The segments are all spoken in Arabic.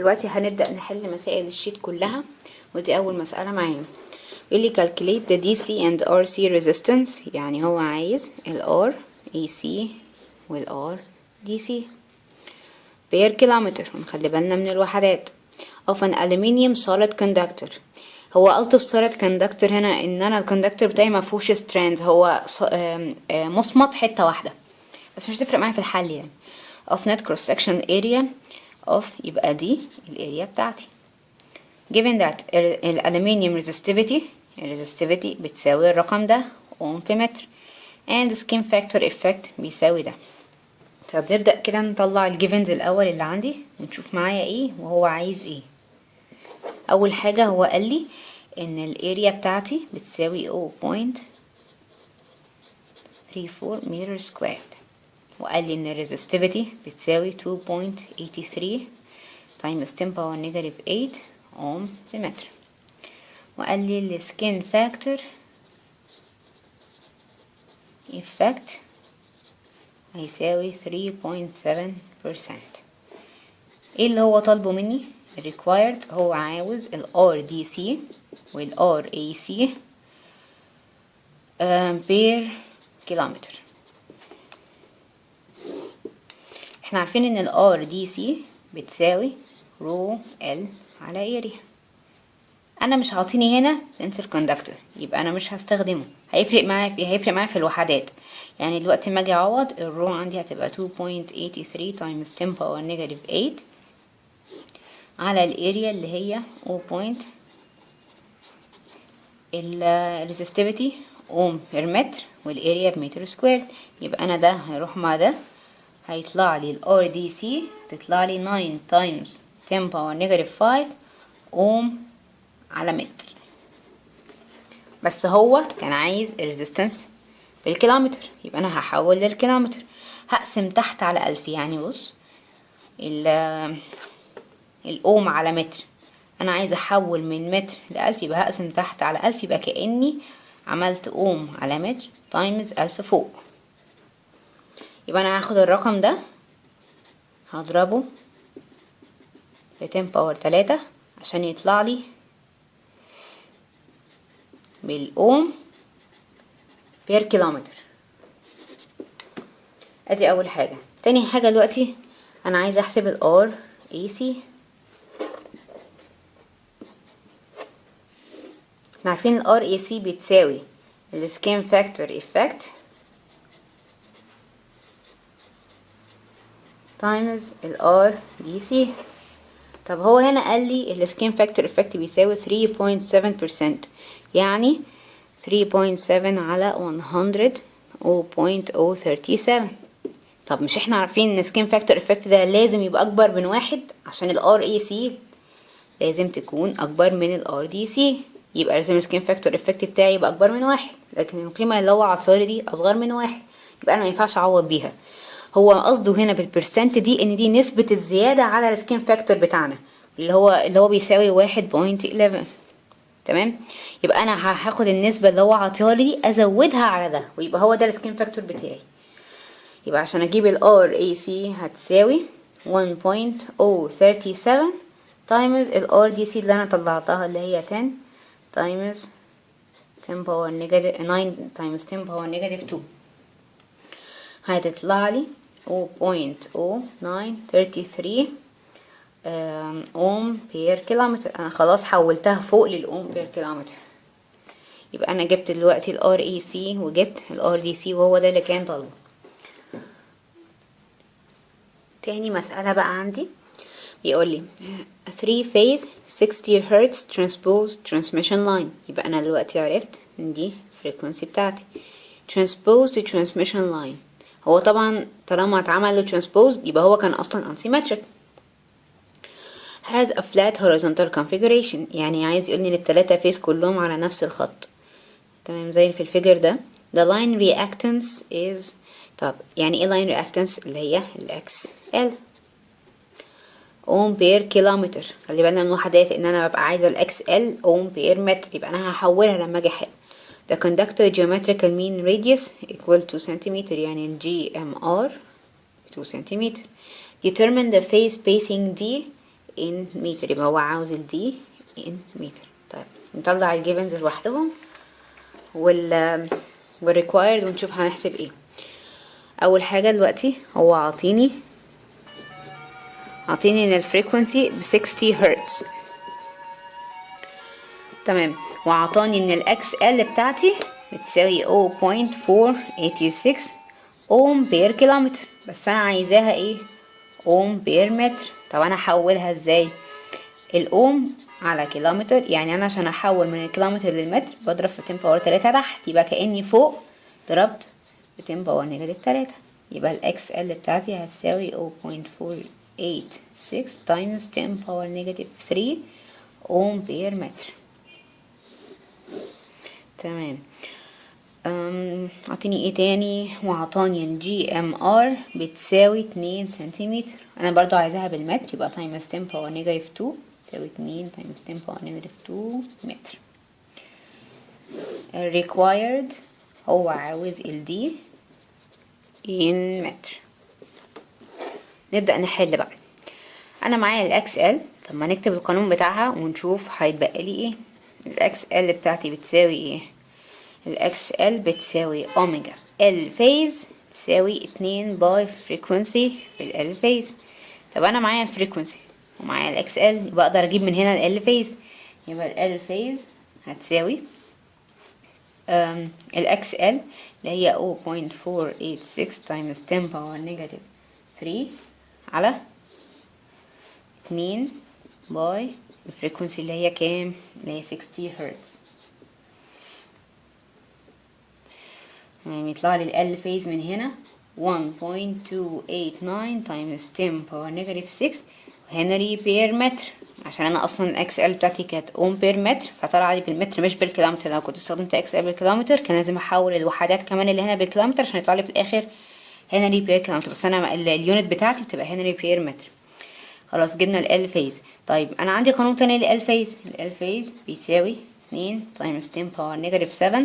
دلوقتي هنبدأ نحل مسائل الشيت كلها، ودي أول مسألة معانا. يقول لي calculate the DC and RC resistance، يعني هو عايز ال R AC وال R DC per kilometer، ونخلي بالنا من الوحدات of an aluminium solid conductor. هو قصده في solid conductor هنا ان انا الكوندكتور بتاعي مفهوش strands، هو مصمت حتة واحدة، بس مش هتفرق معايا في الحل يعني. of net cross section area of، يبقى دي الاريا بتاعتي. given that الالومنيوم resistivity بتساوي الرقم ده اوم في متر، and skin factor effect بيساوي ده. طب نبدأ كده نطلع الجيفنز الأول اللي عندي ونشوف معايا ايه وهو عايز ايه. أول حاجة هو قال لي إن الاريا بتاعتي بتساوي 0.34 متر سكوير، وقال لي إن الريزستيفيتي بتساوي 2.83 times 10 power negative 8 اوم في متر، وقال لي السكين فاكتور effect هيساوي 3.7%. ايه اللي هو طالبه مني؟ required، هو عاوز ال RDC وال RAC per كيلومتر. احنا عارفين ان ال RDC بتساوي رو ال على اريا. انا مش عاطيني هنا سنسور كوندكتور، يبقى انا مش هستخدمه. هيفرق معايا في الوحدات. يعني دلوقتي ما اجي اعوض، الرو عندي هتبقى 2.83 times 10 power negative 8 على الاريا اللي هي 0. الريزستيفيتي اوم بير متر، والاريا بمتر سكوير، يبقى انا ده هيروح مع ده، هيطلع لي ال RDC تطلع لي 9 times 10 power negative 5 اوم على متر. بس هو كان عايز الريزيستنس بالكيلومتر، يبقى انا هحول للكيلومتر. هقسم تحت على 1000، يعني بص الاوم على متر، انا عايزه احول من متر ل1000، يبقى هقسم تحت على 1000، يبقى كأني عملت اوم على متر تايمز 1000 فوق. يبقى انا هاخد الرقم ده هضربه في 10 باور 3 عشان يطلع لي بالاوم بير كيلومتر. ادي اول حاجه. تاني حاجه دلوقتي انا عايزه احسب ال RAC. احنا عارفين ال RAC بتساوي ال skin factor effect times ال RDC. طب هو هنا قال لي ال skin factor effect بيساوي 3.7%، يعني 3.7 على 100 0.037. طب مش احنا عارفين ان skin factor effect ده لازم يبقى اكبر من 1 عشان ال RAC لازم تكون اكبر من ال RDC، يبقى لازم skin factor effect بتاعي يبقى اكبر من 1، لكن القيمة اللي هو عطاري دي اصغر من 1، يبقى انا مينفعش اعوض بيها. هو قصده هنا بالبرسنت دي ان دي نسبة الزيادة على السكين فاكتور بتاعنا اللي هو بيساوي 1.11. تمام، يبقى انا هاخد النسبة اللي هو عطيها لي ازودها على ده، ويبقى هو ده السكين فاكتور بتاعي. يبقى عشان اجيب ال RAC هتساوي 1.037 times ال RDC اللي انا طلعتها اللي هي 10 times 10 power negative 9 times 10 power negative 2، هتطلع لي 0.0933 اوم بير كيلومتر. انا خلاص حولتها فوق للاوم بير كيلومتر، يبقى انا جبت دلوقتي ال RAC وجبت ال RDC، وهو ده اللي كان طالبه. تاني مسألة بقى عندي بيقول لي 3 phase 60 Hz transposed transmission line. يبقى انا دلوقتي عرفت ان دي frequency بتاعتي transposed transmission line. هو طبعا طالما اتعمل له transposed يبقى هو كان اصلا unsymmetric. has a flat horizontal configuration، يعني عايز يقولني ان التلاتة فيس كلهم على نفس الخط. تمام، زي في الفيجر ده. the line reactance is، طب يعني ايه line reactance؟ اللي هي ال XL اوم بير كيلومتر. خلي بالنا من وحدات ان انا ببقى عايزه ال XL اوم بير متر، يبقى انا هحولها لما اجي احل. the conductor geometrical mean radius equal to centimeter، يعني ال GMR 2 centimeter. determine the phase spacing D in meter، يبقى هو عاوز ال D in meter. طيب نطلع الجيفنز لوحدهم والrequired ونشوف هنحسب ايه. اول حاجة دلوقتي هو عاطيني ان الفريكونسي ب60 هرتز، تمام، وعطاني ان الاكس ال بتاعتي بتساوي 0.486 اوم بير كيلومتر، بس انا عايزاها ايه؟ اوم بير متر. طب انا احولها ازاي؟ الاوم على كيلومتر، يعني انا عشان احول من الكيلومتر للمتر بضرب في 10 باور 3 تحت، يبقى كاني فوق ضربت في 10 باور نيجاتيف 3، يبقى الاكس ال بتاعتي هتساوي 0.486 تايمز 10 باور نيجاتيف 3 اوم بير متر. تمام. اعطيني ايه تاني؟ وعطاني الجي ام ار بتساوي 2 سنتيمتر، انا برضو عايزاها بالمتر، يبقى تايمز 10 باور نيجاتيف 2 تساوي 2 تايمز 10 باور نيجاتيف 2 متر. required هو عاوز ال D in متر. نبدأ نحل بقى. انا معايا الاكس ال، طب ما نكتب القانون بتاعها ونشوف هيتبقى لي ايه. الاكس ال بتاعتي بتساوي ايه؟ الاكس ال بتساوي اوميجا ال فيز تساوي 2 باي فريكونسي في ال فيز. طب انا معايا الفريكونسي ومعايا الاكس ال، يبقى اقدر اجيب من هنا ال فيز، يبقى ال فيز هتساوي الاكس ال اللي هي 0.486 تايمز 10 باور نيجاتيف 3 على 2 باي الفريكونسي اللي هي كام؟ اللي هي 60 هرتز. يعني يطلع لي ال فيز من هنا 1.289 تايمز 10 باور نيجاتيف 6 هنري بير متر، عشان انا اصلا الاكس ال بتاعتي كانت اوم بير متر، فطلع لي بالمتر مش بالكيلومتر. لو كنت استخدمت اكس ال بالكيلومتر كان لازم احول الوحدات كمان اللي هنا بالكيلومتر عشان يطلع لي في الاخر هنري بير كيلومتر، بس انا اليونت بتاعتي بتبقى هنري بير متر. خلاص جبنا ال فيز. طيب انا عندي قانون تاني لل فيز، ال فيز بيساوي 2 تايمز 10 باور نيجاتيف 7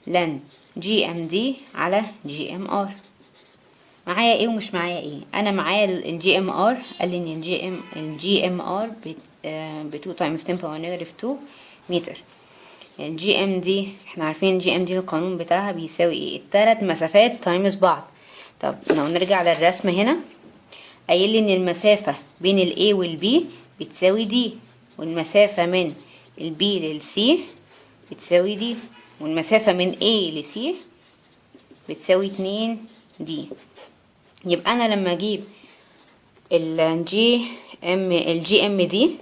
لن جي ام دي على جي ام ار. معايا ايه ومش معايا ايه؟ انا معايا الجي ام ار، قال لي ان الجي ام ار ب 2 تايمز 10 باور نيجاتيف 2 متر. الجي ام دي احنا عارفين الجي ام دي القانون بتاعها بيساوي ايه؟ الثلاث مسافات تايمز بعض. طب لو نرجع للرسم هنا، قايل لي ان المسافه بين الاي والبي بتساوي دي، والمسافه من البي للسي بتساوي دي، والمسافة من A ل C بتساوي 2 دي. يبقى أنا لما أجيب الجي ام دي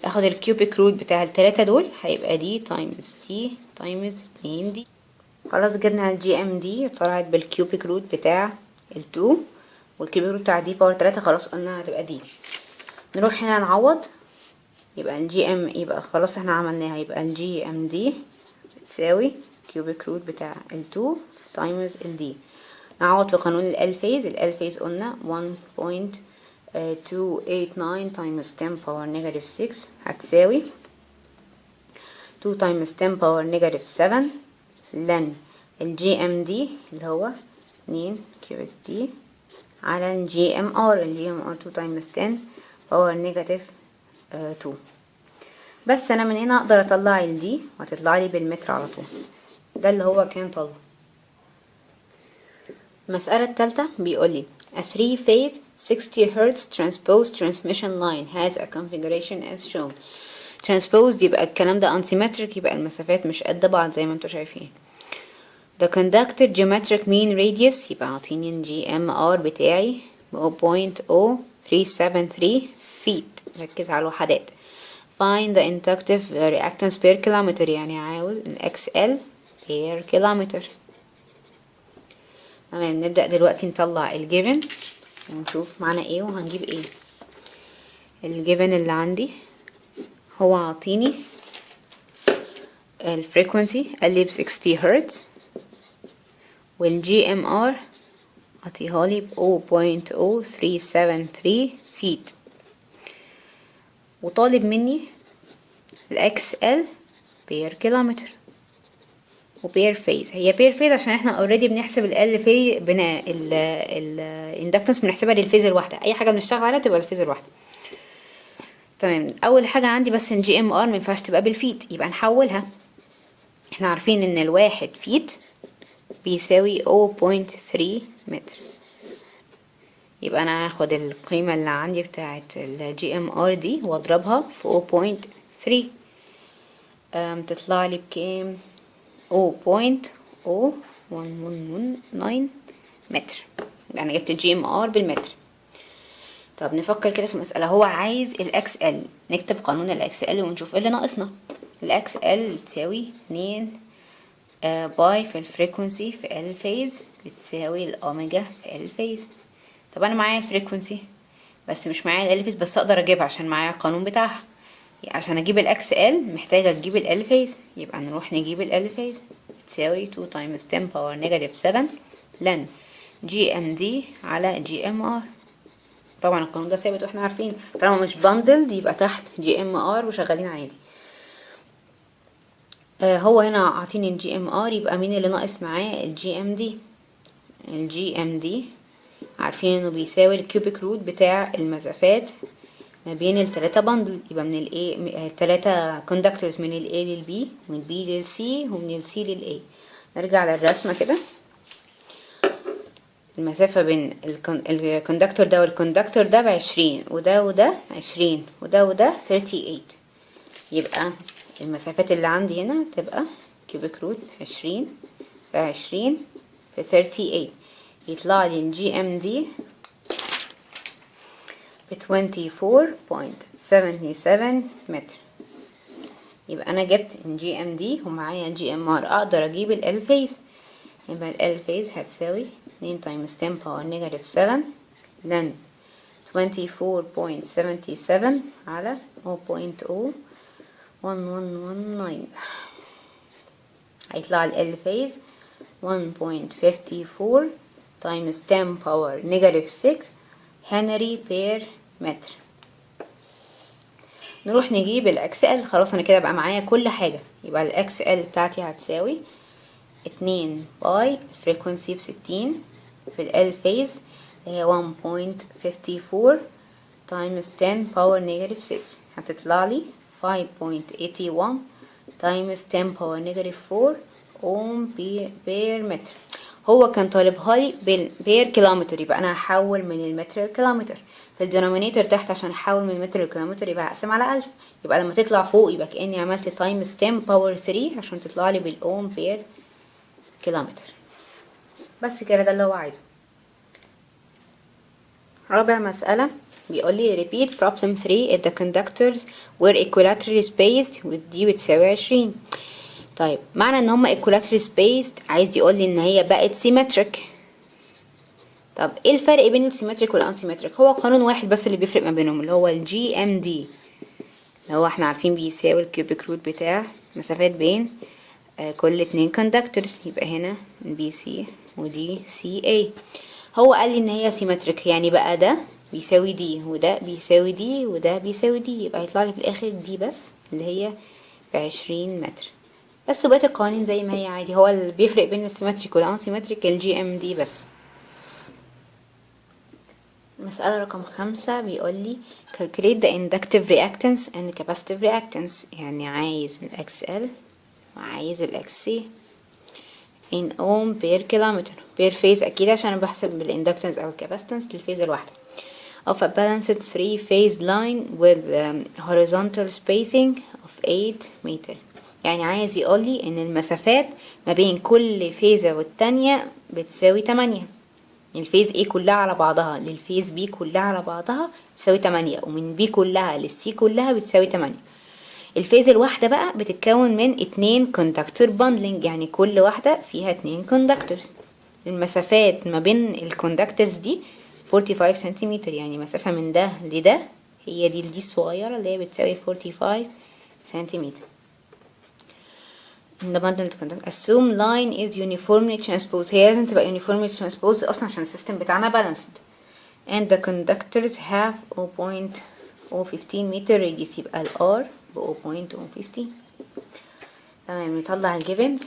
أخد الكيوبيك روت بتاع التلاتة دول، هيبقى دي تايمز دي تايمز 2 دي. خلاص جبنا الجي ام دي طلعت بالكيوبيك روت بتاع ال2 والكيوبيك روت بتاع دي باور 3، خلاص قلنا هتبقى دي. نروح هنا نعوض، يبقى الجي ام، يبقى خلاص احنا عملناها، يبقى الجي ام دي تساوي كيوبيك روت بتاع ال2 تايمز ال دي. نعوض في قانون ال فيز، ال فيز قلنا 1.289 تايمز 10 باور نيجاتيف 6 هتساوي 2 تايمز 10 باور نيجاتيف 7 لن الجي ام دي اللي هو 2 كيوبيك دي على الجي ام ار، الجي ام ار 2 تايمز 10 باور نيجاتيف 2. بس انا من هنا اقدر اطلع ال دي وهتطلع لي بالمتر على طول. ده اللي هو كان طالبه. المسألة الثالثة بيقول لي a 3-phase 60 Hz transposed transmission line has a configuration as shown. transposed يبقى الكلام ده unsymmetric، يبقى المسافات مش قد بعض زي ما انتوا شايفين. the conductor geometric mean radius يبقى عاطيني الجي ام ار بتاعي 0.0373 feet. ركز على الوحدات. find the inductive reactance per kilometer، يعني عاوز الاكس ال per kilometer. تمام. نبدأ دلوقتي نطلع الجيفن ونشوف معانا ايه وهنجيب ايه. الجيفن اللي عندي هو عاطيني الفريكونسي قال لي ب60 هرتز، والجي ام ار عطيهالي ب 0.0373 فيت، وطالب مني الاكس ال بير كيلومتر وبير فيز. هي بير فيز عشان احنا اوريدي بنحسب ال في بناء الاندكتنس بنحسبها للفيز الواحده، اي حاجه بنشتغل عليها تبقى الفيز الواحده. تمام. اول حاجة عندي بس ان جي ام ار مينفعش تبقى بالفيت، يبقى نحولها. احنا عارفين ان الواحد فيت بيساوي 0.3 متر. يبقى انا هاخد القيمة اللي عندي بتاعة الجي ام ار دي واضربها في 0.3، تطلع لي بكام؟ 0.0119 متر. يبقى انا جبت الجي ام ار بالمتر. طب نفكر كده في المسألة. هو عايز الاكس ال، نكتب قانون الاكس ال ونشوف ايه اللي ناقصنا. الاكس ال تساوي 2 باي في الفريكونسي في ال فيز بتساوي الاوميجا في ال فيز. طب انا معايا الفريكونسي بس مش معايا ال فيز، بس اقدر اجيبها عشان معايا القانون بتاعها. يعني عشان اجيب الاكس ال محتاجة اجيب ال فيز، يبقى نروح نجيب ال فيز تساوي 2 times 10 باور نيجاتيف 7 لن جي ام دي على جي ام ار. طبعا القانون ده ثابت واحنا عارفين، طالما مش باندلد يبقى تحت جي ام ار وشغالين عادي. هو هنا عاطيني الجي ام ار، يبقى مين اللي ناقص معاه؟ الجي ام دي. الجي ام دي عارفين انه بيساوي الكيوبيك روت بتاع المسافات ما بين التلاتة باندل، يبقى من الاي التلاتة كوندكتورز، من الاي للبي ومن البي للسي ومن السي للاي. نرجع للرسمة كده. المسافة بين الكوندكتور ده والكوندكتور ده ب20، وده 20، وده 38. يبقى المسافات اللي عندي هنا تبقى كيوبيك روت 20 في 20 في 38. يطلع لي الجي ام دي ب 24.77 متر. يبقى انا جبت الجي ام دي ومعايا الجي ام ار، اقدر اجيب ال فيز. يبقى ال فيز هتساوي 2 times 10 باور نيجاتيف 7 لن 24.77 على 0.0119. هيطلع ال فيز 1.54 times 10 باور نيجاتيف 6 هنري بير متر. نروح نجيب الاكس ال. خلاص انا كده بقى معايا كل حاجة. يبقى الاكس ال بتاعتي هتساوي 2 باي فريكونسي ب60 في ال فيز هي 1.54 times 10 باور نيجاتيف 6 هتطلع لي 5.81 times 10 باور نيجاتيف 4 اوم بير متر. هو كان طالبها لي بير كيلومتر، يبقى انا هحول من المتر للكيلومتر. في الدينومينيتور تحت عشان احول من المتر للكيلومتر يبقى هقسم على 1000. يبقى لما تطلع فوق يبقى كأني عملت تايمز 10 باور 3 عشان تطلع لي بالاوم بير كيلومتر. بس كده ده اللي هو عايزه. رابع مسألة بيقول لي repeat problem 3 if the conductors were equilaterally spaced ودي بتساوي 20. طيب معنى ان هما equilaterally spaced عايز يقول لي ان هي بقت symmetric. طب ايه الفرق بين السيمتريك والانسيمتريك؟ هو قانون واحد بس اللي بيفرق ما بينهم، اللي هو الجي ام دي، اللي هو احنا عارفين بيساوي الكيوبيك روت بتاع مسافات بين كل 2 كوندكتورز. يبقى هنا بي سي ودي سي اي. هو قال لي ان هي سيمتريك، يعني بقى ده بيساوي دي وده بيساوي دي وده بيساوي دي، يبقى هيطلع لي في الاخر دي بس اللي هي ب20 متر بس. وبقيت القوانين زي ما هي عادي. هو اللي بيفرق بين السيمتريك والانسيمتريك الجي ام دي بس. مسألة رقم 5 بيقول لي calculate the inductive reactance and capacitive reactance. يعني عايز ال XL وعايز ال XC in ohm per kilometer per phase، أكيد عشان أنا بحسب بالinductance أو الcapacitance للفيز الواحدة of a balanced three phase line with horizontal spacing of 8 meter. يعني عايز يقولي إن المسافات ما بين كل فيزة والتانية بتساوي 8. الفيز A كلها على بعضها للفيز B كلها على بعضها بتساوي 8، ومن B كلها للC كلها بتساوي 8. الفيز الواحدة بقى بتتكون من 2 كوندكتور باندلينج، يعني كل واحدة فيها 2 كوندكتورز. المسافات ما بين الكوندكتورز دي 45 سنتيمتر، يعني مسافة من ده لده هي دي الصغيرة اللي هي بتساوي 45 سنتيمتر. in the bundled conductor assume line is uniformly transposed. هي لازم تبقى uniformly transposed اصلا عشان السيستم بتاعنا balanced and the conductors have 0.015 meter radius. يبقى ال R ب 0.015. تمام. نطلع الجيفنز.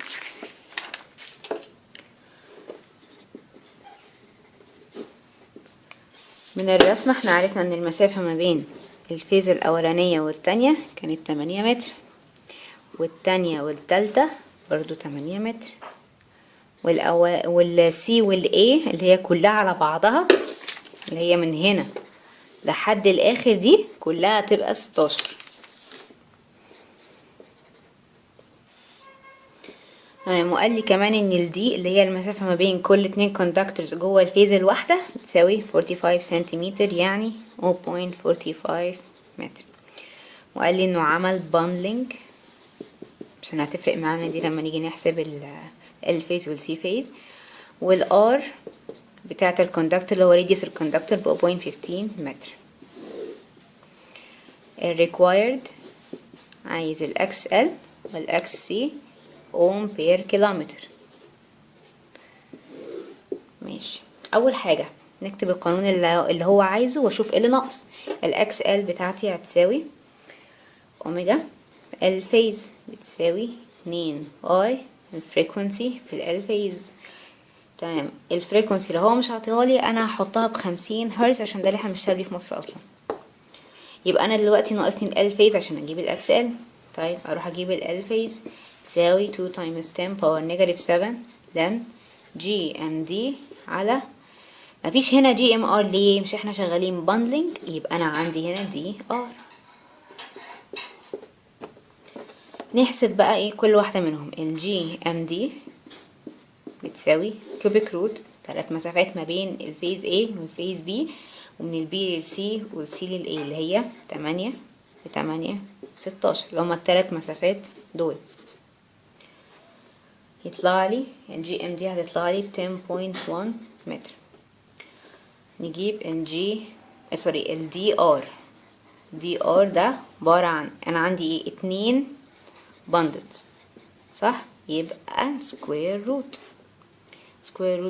من الرسمة احنا عرفنا ان المسافة ما بين الفيز الاولانية والتانية كانت 8 متر، والتانية والتالتة برضو 8 متر، والسي والاي اللي هي كلها على بعضها اللي هي من هنا لحد الاخر دي كلها تبقى 16. وقال لي كمان ان الدي اللي هي المسافة ما بين كل 2 كوندكتورز جوه الفيز الواحدة بتساوي 45 سنتيمتر، يعني 0.45 متر. وقال لي انه عمل باندلينج عشان هتفرق معانا دي لما نيجي نحسب الفيز والسي فيز. والار بتاعة الكوندكتور اللي هو راديوس الكوندكتور ب 0.15 متر. الريكوايرد عايز الاكس ال والاكس سي اوم بير كيلومتر. ماشي، اول حاجة نكتب القانون اللي هو عايزه واشوف ايه اللي ناقص. الاكس ال بتاعتي هتساوي اوميجا الفيز بتساوي 2 اي الفريكونسي في الفيز. تمام، الفريكونسي اللي هو مش عاطيهالي انا هحطها ب50 هرتز عشان ده اللي احنا بنشتغل بيه في مصر اصلا. يبقى انا دلوقتي ناقصني الفيز عشان اجيب الاكس ال. طيب اروح اجيب الفيز تساوي 2 تايمز 10 باور نيجاتيف 7 لن جي ام دي على، مفيش هنا جي ام ار ليه؟ مش احنا شغالين باندلينج، يبقى انا عندي هنا دي ار. نحسب بقى ايه كل واحدة منهم. الجي ام دي بتساوي كوبيك روت 3 مسافات ما بين الفيز A والفيز B، ومن البي للسي والسي للاي اللي هي 8 ب8 16 اللي هما ال3 مسافات دول. يطلع لي الجي ام دي هتطلع لي ب 10.1 متر. نجيب الدي ار. دي ار ده عبارة عن انا عندي ايه 2 باندلز صح، يبقى سكوير روت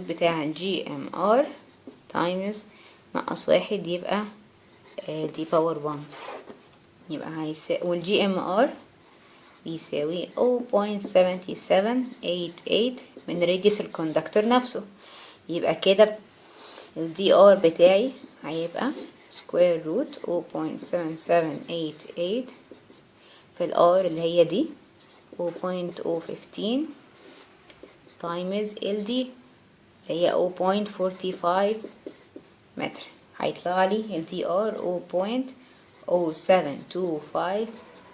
بتاع الجي ام ار تايمز ناقص 1 يبقى دي باور 1. يبقى والجي ام ار بيساوي 0.7788 من راديوس الكوندكتور نفسه. يبقى كده الدي ار بتاعي هيبقى سكوير روت 0.7788 في الار اللي هي دي 0.015 تايمز ال دي اللي هي 0.45 متر. هيطلع لي ال دي ار 0.0725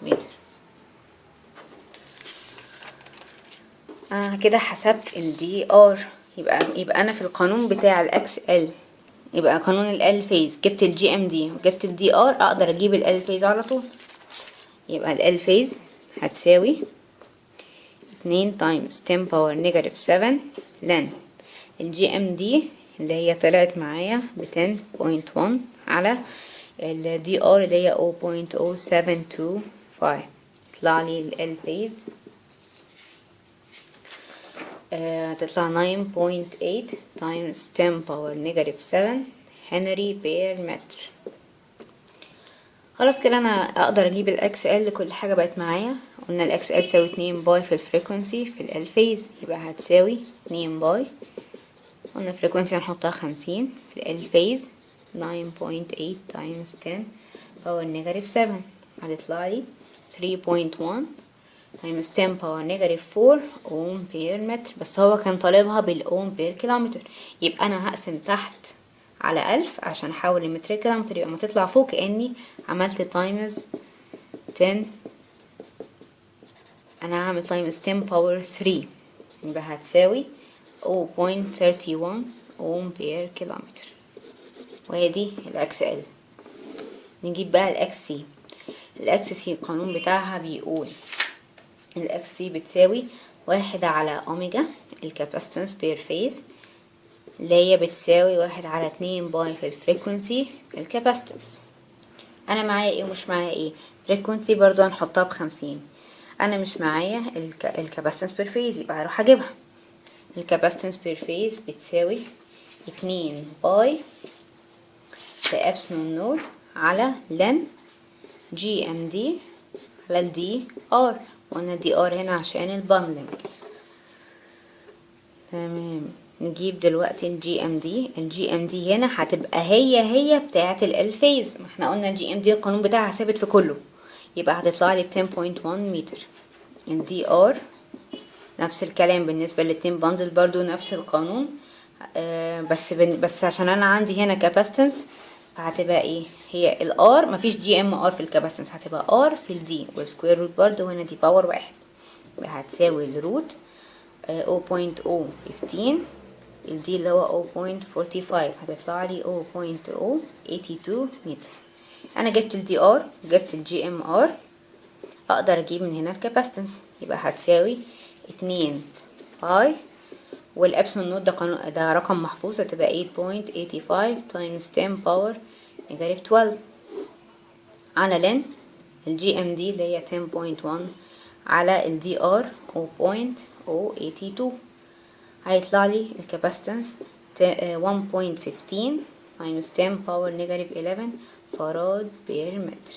متر. انا كده حسبت ال دي ار. يبقى انا في القانون بتاع الاكس ال، يبقى قانون ال فيز جبت الجي ام دي وجبت ال دي ار، اقدر اجيب ال فيز على طول. يبقى ال فيز هتساوي 2 تايمز 10 باور نيجاتيف 7 لن الجي ام دي اللي هي طلعت معايا ب 10.1 على ال دي ار اللي هي 0.0725. يطلع لي ال فيز هتطلع 9.8 تايمز 10 باور نيجاتيف 7 هنري بير متر. خلاص كده انا اقدر اجيب الاكس ال. كل حاجه بقت معايا. قلنا الاكس ال تساوي 2 باي في الفريكونسي في الفيز، يبقى هتساوي 2 باي. قلنا الفريكونسي هنحطها 50 في الفيز 9.8 تايمز 10 باور نيجاتيف 7 هتطلع لي 3.1 تايمز 10 باور نيجاتيف 4 اوم بير متر. بس هو كان طالبها بالاوم بير كيلومتر، يبقى انا هقسم تحت على 1000 عشان احول المتر كيلومتر. يبقى ما تطلع فوق كأني عملت تايمز 10، انا هعمل تايمز 10 باور 3 يبقى هتساوي 0.31 اوم بير كيلومتر. وهي دي الاكس ال. نجيب بقى الاكس سي. الاكس سي القانون بتاعها بيقول الاكس سي بتساوي 1 على اوميجا الكاباسيتنس بير فيز اللي هي بتساوي 1 على 2 باي في الفريكونسي الكاباسيتنس. انا معايا ايه ومش معايا ايه؟ فريكونسي برضو هنحطها ب50. انا مش معايا الكاباسيتنس بير فيز، يبقى هروح اجيبها. الكاباسيتنس بير فيز بتساوي 2 باي في ابسلون نود على لن جي ام دي على الدي ار. وقلنا الدي ار هنا عشان الباندلنج. تمام، نجيب دلوقتي الجي ام دي. الجي ام دي هنا هتبقى هي بتاعه ال فيز، ما احنا قلنا الجي ام دي القانون بتاعها ثابت في كله، يبقى هتطلع لي 10.1 متر. الدي ار نفس الكلام بالنسبه للاتنين باندل، برضو نفس القانون. بس عشان انا عندي هنا كاباستنس، فهتبقى ايه؟ هي الار مفيش جي ام ار في الكاباستنس، هتبقى ار في الدي، والسكوير روت برضو هنا دي باور واحد، يبقى هتساوي الروت 0.015. الدي اللي هو 0.45 هتطلع لي 0.082 متر. انا جبت الدي ار، جبت الجي ام ار، اقدر اجيب من هنا الكاباستنس، يبقى هتساوي 2 باي، والابسون نوت ده رقم محفوظ، هتبقى 8.85 times 10 باور نيجاتيف 12 على لن الجي ام دي اللي هي 10.1 على الدي ار 0.082. هيطلع لي الكاباستنس 1.15 minus 10 باور نيجاتيف 11 فراد بير متر.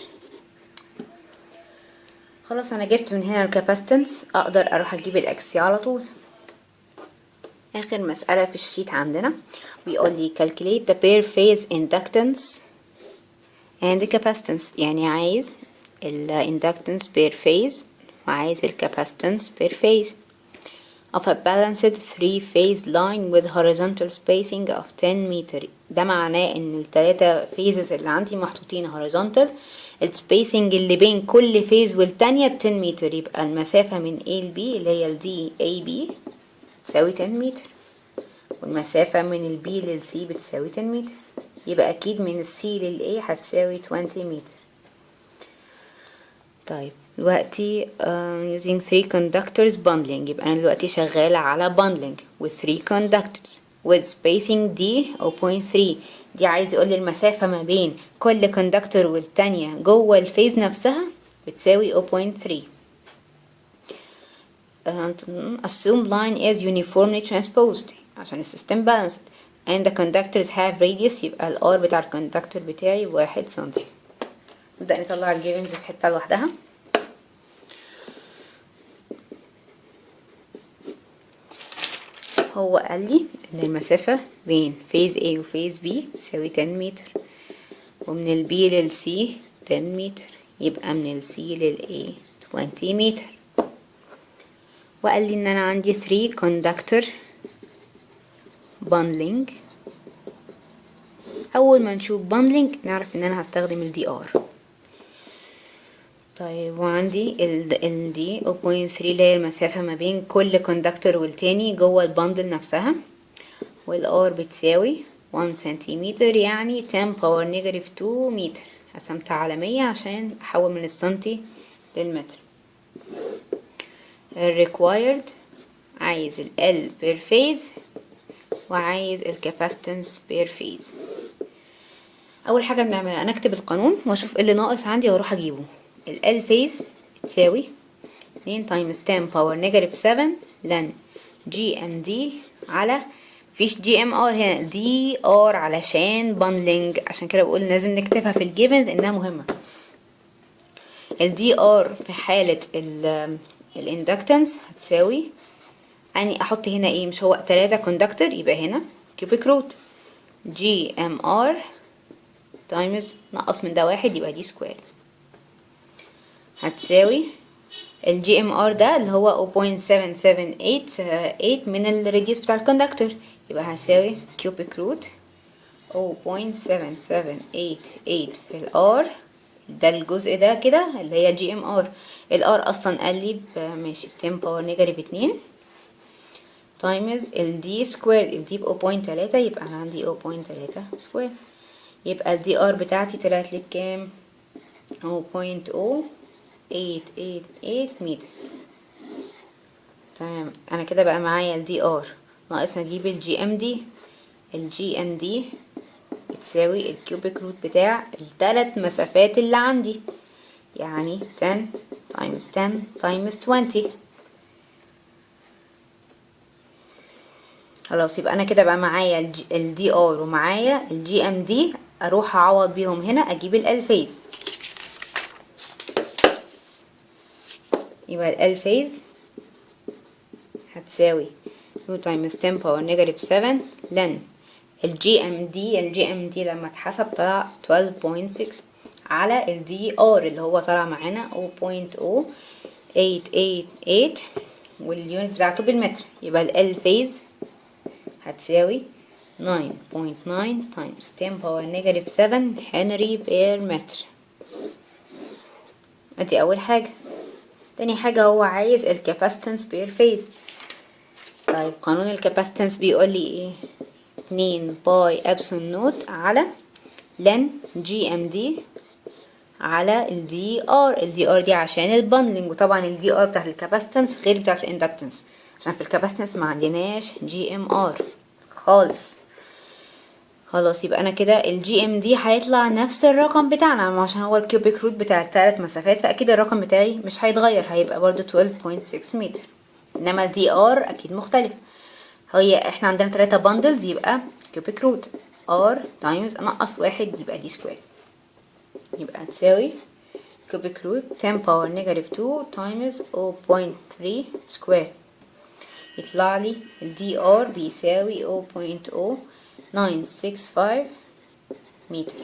خلاص انا جبت من هنا الكاباستنس، اقدر اروح اجيب الاكسي على طول. اخر مسألة في الشيت عندنا بيقول لي calculate the pair phase inductance and the capacitance، يعني عايز inductance per phase وعايز capacitance per phase of a balanced three-phase line with horizontal spacing of 10 meter. ده معناه ان التلاتة phases اللي عندي محطوطين horizontal، السبيسنج اللي بين كل phase والتانية ب 10 متر، يبقى المسافة من A ل B اللي هي ال DAB تساوي 10 متر، والمسافة من ال B لل C بتساوي 10 متر، يبقى اكيد من ال C لل A هتساوي 20 متر. طيب دلوقتي using 3 conductors bundling، يبقى انا دلوقتي شغالة على bundling with 3 conductors with spacing D 0.3. دي عايز يقول لي المسافة ما بين كل conductor والتانية جوه الفيز نفسها بتساوي 0.3. assume line is uniformly transposed عشان السيستم balanced and the conductors have radius، يبقى ال R بتاع الكوندكتور بتاعي 1 سنتي. نبدأ نطلع الجيفنز في حتة لوحدها. هو قال لي ان المسافة بين فيز A وفيز B تساوي 10 متر، ومن ال B لل C 10 متر، يبقى من ال C لل A 20 متر. وقال لي ان انا عندي 3 conductor bundling. اول ما نشوف bundling نعرف ان انا هستخدم ال DR. طيب وعندي ال D 0.3 اللي هي المسافة ما بين كل كوندكتور والتاني جوه البندل نفسها، وال R بتساوي 1 سنتيمتر، يعني 10 باور نيجاتيف 2 متر. قسمتها على 100 عشان احول من السنتي للمتر. ال required عايز ال L per phase وعايز ال capacitance per phase. اول حاجة بنعملها انا اكتب القانون واشوف اللي ناقص عندي واروح اجيبه. ال phase تساوي 2 times 10 باور نيجاتيف 7 لن جي ام دي على مفيش جي ام ار هنا دي ار علشان بندلنج، عشان كده بقول لازم نكتبها في الجيفنز انها مهمة. الدي ار في حالة الاندكتنس هتساوي اني احط هنا ايه، مش هو 3 كوندكتور، يبقى هنا كيوبيك روت جي ام ار تايمز نقص من ده 1 يبقى دي سكوير، هتساوي الجي ام ار ده اللي هو 0.7788 من الراديوس بتاع الكوندكتور، يبقى هساوي كيوبيك روت 0.7788 في الار، ده الجزء ده كده اللي هي جي ام ار. الار اصلا قال لي ماشي ب 10 باور نيجاتيف 2 تايمز الدي سكوير، الدي ب 0.3 يبقى انا عندي 0.3 سكوير، يبقى الدي ار بتاعتي طلعت لي بكام 0.0888 متر. تمام، انا كده بقى معايا الدي ار، ناقص اجيب الجي ام دي. الجي ام دي بتساوي الكيوبيك روت بتاع الثلاث مسافات اللي عندي، يعني 10 times 10 times 20. خلاص يبقى انا كده بقى معايا الدي ار ومعايا الجي ام دي، اروح اعوض بيهم هنا اجيب الفيز. يبقى الفيز هتساوي 2 times 10 power negative 7 لن الجي ام دي لما اتحسب طلع 12.6 على الدي ار اللي هو طلع معانا 0.0888 واليونت بتاعته بالمتر. يبقى ال فيز هتساوي 9.9 times 10 power negative 7 هنري بير متر. ادي اول حاجة. تاني حاجة هو عايز الكاباسيتنس بير فيز. طيب قانون الكاباسيتنس بيقول لي ايه؟ 2 باي ابسون نوت على لن جي ام دي على الدي ار دي عشان البندلنج، وطبعا الدي ار بتاعت الكاباسيتنس غير بتاعت الاندكتنس عشان في الكاباسيتنس ما عندناش جي ام ار خالص. خلاص يبقى انا كده الجي ام دي هيطلع نفس الرقم بتاعنا عشان هو الكيوبيك روت بتاع الثلاث مسافات، فاكيد الرقم بتاعي مش هيتغير، هيبقى برضو 12.6 متر. انما الدي ار اكيد مختلف. هي احنا عندنا 3 باندلز يبقى كيوبيك روت ار تايمز نقص 1 يبقى دي سكوير، يبقى تساوي كيوبيك روت 10 باور نيجاتيف 2 تايمز 0.3 سكوير. يطلع لي الدي ار بيساوي 0.0965 متر.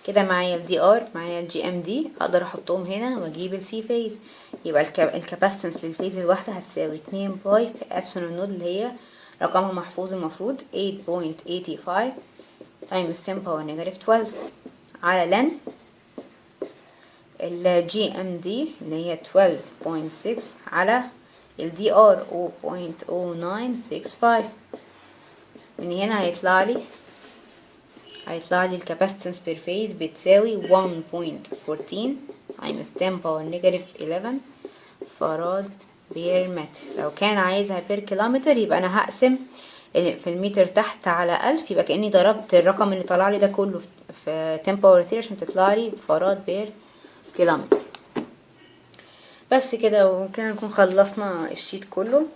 كده معايا الدي ار معايا الجي ام دي، اقدر احطهم هنا واجيب السي فيز. يبقى الكاباسيتنس للفيز الواحده هتساوي 2 باي في ابسلون نود اللي هي رقمها محفوظ المفروض 8.85 تايمز 10 باور نيجاتيف 12 على لن الجي ام دي اللي هي 12.6 على الدي ار 0.0965. من هنا هيطلع لي الكاباسيتنس بير فيز بتساوي 1.14 times 10 باور نيجاتيف 11 فراد بير متر. لو كان عايزها بير كيلومتر يبقى انا هقسم في المتر تحت على 1000، يبقى كأني ضربت الرقم اللي طلع لي ده كله في 10 باور 3 عشان تطلع لي فراد بير كيلومتر. بس كده وممكن نكون خلصنا الشيت كله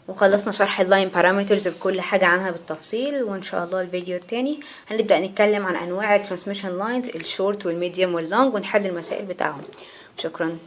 وخلصنا شرح اللاين بارامترز بكل حاجة عنها بالتفصيل. وان شاء الله الفيديو التاني هنبدأ نتكلم عن انواع الترانسميشن لاينز الشورت والميديوم واللونج ونحل المسائل بتاعهم. شكرا.